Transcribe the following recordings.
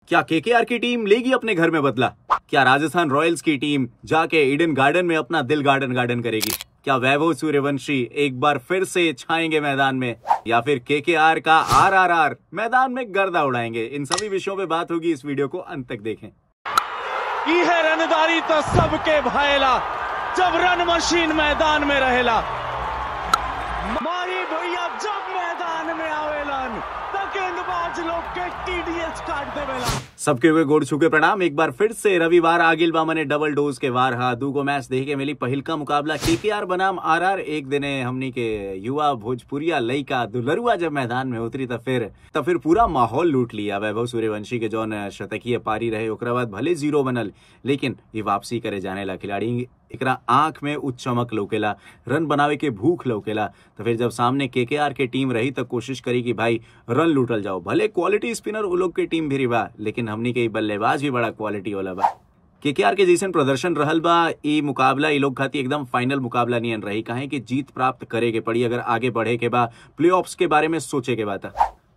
क्या केकेआर की टीम लेगी अपने घर में बदला? क्या राजस्थान रॉयल्स की टीम जाके ईडन गार्डन में अपना दिल गार्डन करेगी? क्या वैभव सूर्यवंशी एक बार फिर से छाएंगे मैदान में, या फिर केकेआर का आरआरआर मैदान में गर्दा उड़ाएंगे? इन सभी विषयों पे बात होगी, इस वीडियो को अंत तक देखें। की है रनदारी तो सबके भाएला, जब रन मशीन मैदान में रहेला, माही भैया जब मैदान में आवेलन तो गेंदबाज लोग के टीडीएस काट देवेला। सबके हुए गोड़ छुके प्रणाम। एक बार फिर से रविवार आगिल बामा ने डबल डोज के वार हा दूगो मैच देख के मिली। पहिल का मुकाबला केकेआर बनाम आरआर। एक दिने हमनी के युवा भोजपुरिया लइका दुलरुआ जब मैदान में उतरी तो फिर पूरा माहौल लूट लिया। वैभव सूर्यवंशी के जौन शतकीय पारी रहे ओकरा बाद भले जीरो बनल, लेकिन ये वापसी करे जाने ला खिलाड़ी एकरा आंख में उच्च चमक लौकेला, रन बनावे के भूख लौकेला। तो फिर जब सामने केकेआर के टीम रही तो कोशिश करी कि भाई रन लूटल जाओ। भले क्वालिटी स्पिनर वो लोग की टीम भी बा, लेकिन हमनी के बल्लेबाज भी बड़ा क्वालिटी वाला बा। केकेआर के जैसन प्रदर्शन रहल बा, ई मुकाबला ई लोग खाती एकदम फाइनल मुकाबला नियन रही। काहे कि जीत प्राप्त करे के पड़ी अगर आगे बढ़े के बा, प्लेऑफ्स के बारे में सोचे के बाद।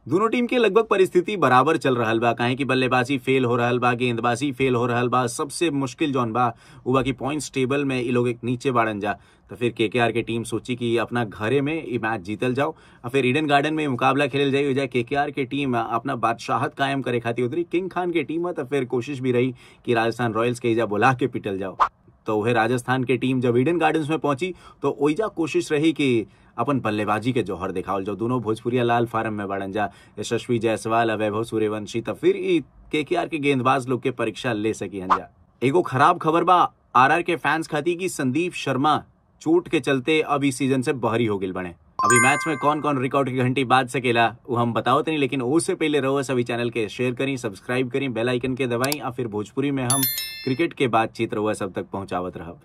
दोनों टीम के लगभग परिस्थिति बराबर चल रहल बा। काहे कि बल्लेबाजी फेल हो रहल बा, गेंदबाजी फेल हो रहल बा। सबसे मुश्किल जौन बा वो बा कि पॉइंट्स टेबल में ये लोग एक नीचे बाड़न जा। तो फिर केकेआर की टीम सोची कि अपना घरे में ये मैच जीतल जाओ और फिर ईडन गार्डन में मुकाबला खेल जाए। केकेआर की टीम अपना बादशाहत कायम करे खाती उधरी किंग खान की टीम है। तो फिर कोशिश भी रही कि राजस्थान रॉयल्स के इजा बुला के पिटल जाओ। तो वह राजस्थान की टीम जब ईडन गार्डन्स में पहुंची तो ओइजा कोशिश रही कि अपन बल्लेबाजी के जौहर दिखावल जाओ। दोनों भोजपुरिया लाल फार्म में बढ़न जा, यशस्वी जायसवाल वैभव सूर्यवंशी। तो फिर केकेआर के गेंदबाज लोग के परीक्षा ले सकी हंजा। एगो खराब खबर बा आरआर के फैंस खाती कि संदीप शर्मा चोट के चलते अब इस सीजन से बहरी हो गिल बने। अभी मैच में कौन कौन रिकॉर्ड की घंटी बाज सकेला वो हम बताओ नहीं, लेकिन उससे पहले रहो सभी चैनल के शेयर करी, सब्सक्राइब करी, बेल आइकन के दबाई और फिर भोजपुरी में हम क्रिकेट के बातचीत रहो सब तक पहुंचावत रहब।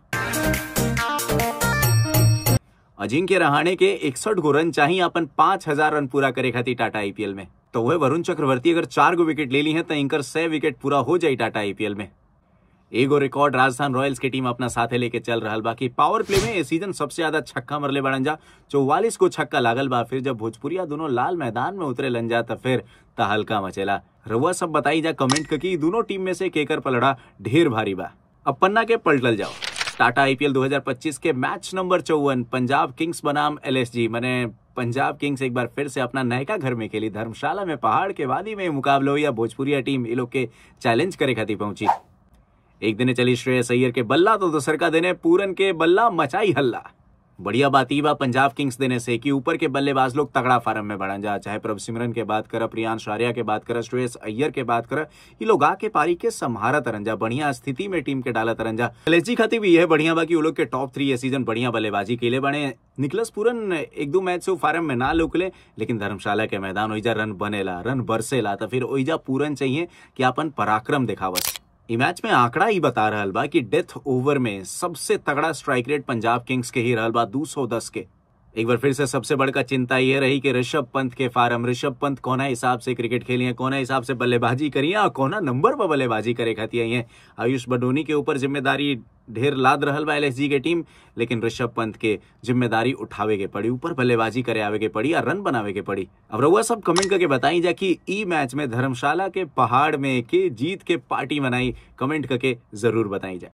अजिंक्य रहाणे के 61 गो रन चाहिए अपन 5000 रन पूरा करे खातिर टाटा आईपीएल में। तो वह वरुण चक्रवर्ती अगर 4 गो विकेट ले ली है तो इनकर 6 विकेट पूरा हो जाए टाटा आईपीएल में। एगो रिकॉर्ड राजस्थान रॉयल्स की टीम अपना साथे लेके चल रहा बा कि पावर प्ले में इस सीजन सबसे ज्यादा छक्का मरले बड़न जा, 44 को छक्का लागल बा। फिर जब भोजपुरिया दोनों लाल मैदान में उतरे लन जा तो फिर तहलका मचेला। रउआ सब बताई जा कमेंट करके दोनों टीम में से केकर पलड़ा ढेर भारी बा। अब पन्ना के पलटल जाओ। टाटा आईपीएल 2025 के मैच नंबर 54 पंजाब किंग्स बनाम एलएसजी। मैंने पंजाब किंग्स एक बार फिर से अपना नयका घर में खेली। धर्मशाला में पहाड़ के वादी में मुकाबला या भोजपुरिया टीम ये लोग के चैलेंज करे खातिर पहुंची। एक दिन चली श्रेयस अय्यर के बल्ला तो दूसर का देने पूरन के बल्ला मचाई हल्ला। बढ़िया बात ई बा पंजाब किंग्स देने से कि ऊपर के बल्लेबाज लोग तगड़ा फार्म में बढ़न जा। चाहे प्रभसिमरन के बात कर, प्रियांश आर्या के बात कर, श्रेयस अय्यर के बात कर, ये लोग आके पारी के संहारा तरंजा, बढ़िया स्थिति में टीम के डाला तरंजा। एलएसजी खाती भी यह बढ़िया बा कि वो लोग के टॉप 3 ये सीजन बढ़िया बल्लेबाजी के लिए बने। निकलस पूरन 1-2 मैच से फार्म में ना लुकले, लेकिन धर्मशाला के मैदान ओइजा रन बनेला, रन बरसेला। तो फिर ओइजा पूरन चाहिए कि अपन पराक्रम दिखावस। इस मैच में आंकड़ा ही बता रहल बा कि डेथ ओवर में सबसे तगड़ा स्ट्राइक रेट पंजाब किंग्स के ही रहल बा 210 के। एक बार फिर से सबसे बड़का चिंता यह रही कि ऋषभ पंत के फार्म, ऋषभ पंत कोना हिसाब से क्रिकेट खेली है, कोना हिसाब से बल्लेबाजी करी है और कोना नंबर पर बल्लेबाजी करे खाती है। आयुष बडोनी के ऊपर जिम्मेदारी ढेर लाद रहल बा एलएसजी के टीम, लेकिन ऋषभ पंत के जिम्मेदारी उठावे के पड़ी, ऊपर बल्लेबाजी करे आवे के पड़ी और रन बनावे के पड़ी। अब रउआ सब कमेंट करके बताई जा कि ई मैच में धर्मशाला के पहाड़ में के जीत के पार्टी मनाई, कमेंट करके जरूर बताई जा।